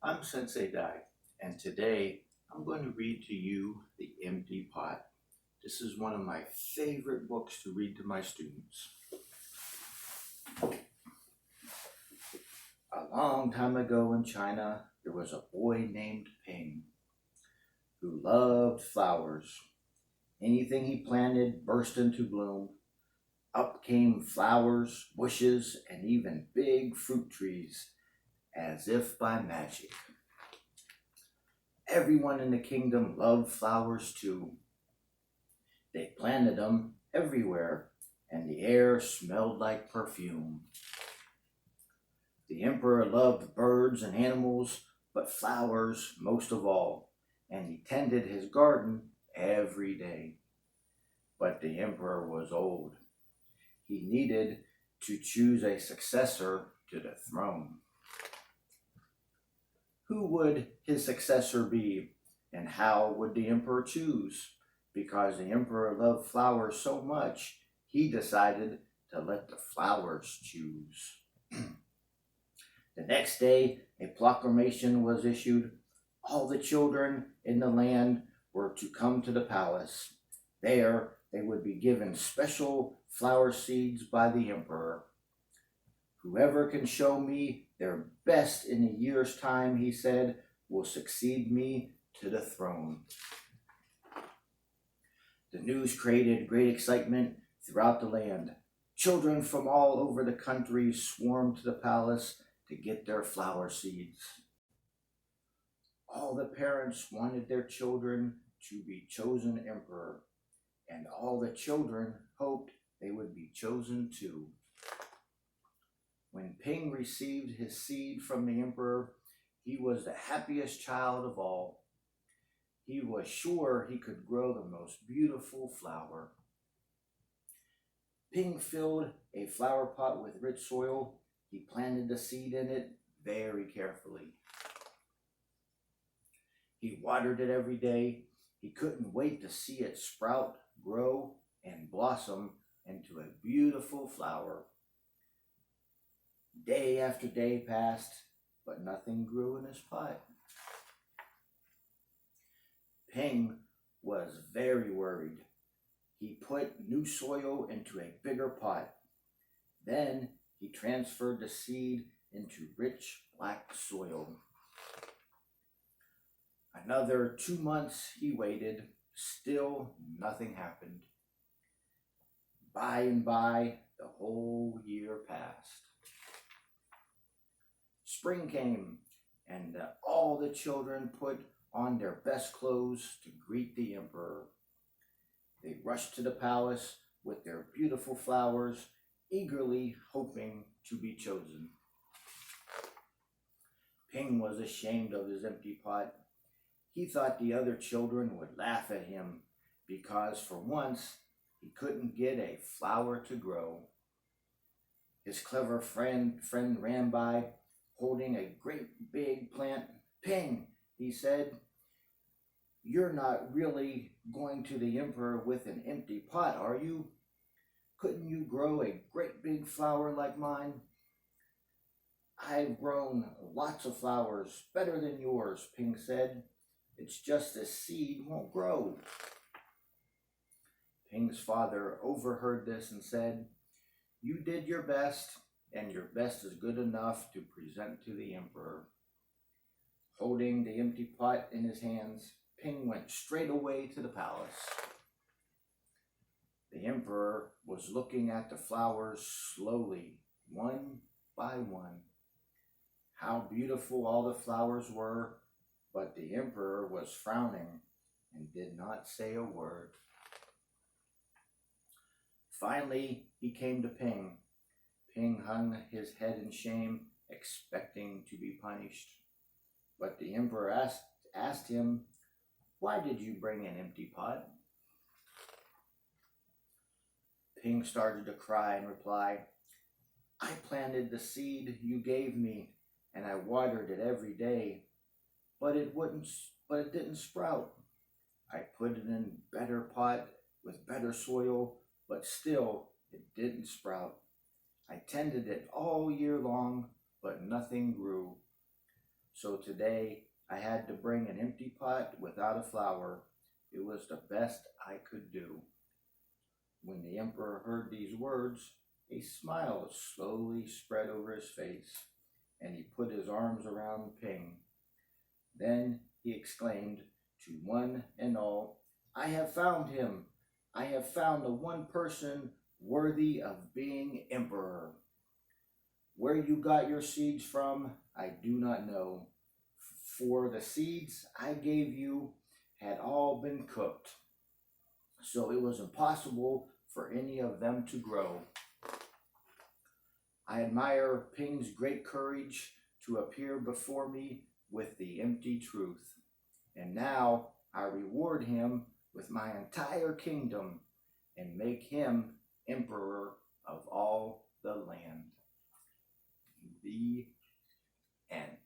I'm Sensei Dye, and today I'm going to read to you The Empty Pot. This is one of my favorite books to read to my students. A long time ago in China, there was a boy named Ping who loved flowers. Anything he planted burst into bloom. Up came flowers, bushes, and even big fruit trees, as if by magic. Everyone in the kingdom loved flowers too. They planted them everywhere, and the air smelled like perfume. The emperor loved birds and animals, but flowers most of all, and he tended his garden every day. But the emperor was old. He needed to choose a successor to the throne. Who would his successor be, and how would the emperor choose? Because the emperor loved flowers so much, he decided to let the flowers choose. The next day, a proclamation was issued. All the children in the land were to come to the palace. There, they would be given special flower seeds by the emperor. Whoever can show me their best in a year's time, he said, will succeed me to the throne. The news created great excitement throughout the land. Children from all over the country swarmed to the palace to get their flower seeds. All the parents wanted their children to be chosen emperor, and all the children hoped they would be chosen too. When Ping received his seed from the emperor, he was the happiest child of all. He was sure he could grow the most beautiful flower. Ping filled a flower pot with rich soil. He planted the seed in it very carefully. He watered it every day. He couldn't wait to see it sprout, grow, and blossom into a beautiful flower. Day after day passed, but nothing grew in his pot. Ping was very worried. He put new soil into a bigger pot. Then he transferred the seed into rich black soil. Another 2 months he waited. Still nothing happened. By and by, the whole year passed. Spring came, and all the children put on their best clothes to greet the emperor. They rushed to the palace with their beautiful flowers, eagerly hoping to be chosen. Ping was ashamed of his empty pot. He thought the other children would laugh at him because for once he couldn't get a flower to grow. His clever friend ran by holding a great big plant. Ping, he said, you're not really going to the emperor with an empty pot, are you? Couldn't you grow a great big flower like mine? I've grown lots of flowers, better than yours, Ping said. It's just this seed won't grow. Ping's father overheard this and said, you did your best, and your best is good enough to present to the emperor. Holding the empty pot in his hands, Ping went straight away to the palace. The emperor was looking at the flowers slowly, one by one. How beautiful all the flowers were, but the emperor was frowning and did not say a word. Finally, he came to Ping. Ping hung his head in shame, expecting to be punished. But the emperor asked him, why did you bring an empty pot? Ping started to cry and reply, I planted the seed you gave me, and I watered it every day, but it didn't sprout. I put it in a better pot with better soil, but still it didn't sprout. I tended it all year long, but nothing grew. So today I had to bring an empty pot without a flower. It was the best I could do. When the emperor heard these words, a smile slowly spread over his face, and he put his arms around Ping. Then he exclaimed to one and all, I have found him. I have found the one person worthy of being emperor. Where you got your seeds from, I do not know, for the seeds I gave you had all been cooked, so it was impossible for any of them to grow. I admire Ping's great courage to appear before me with the empty truth, and now I reward him with my entire kingdom and make him emperor of all the land. The end.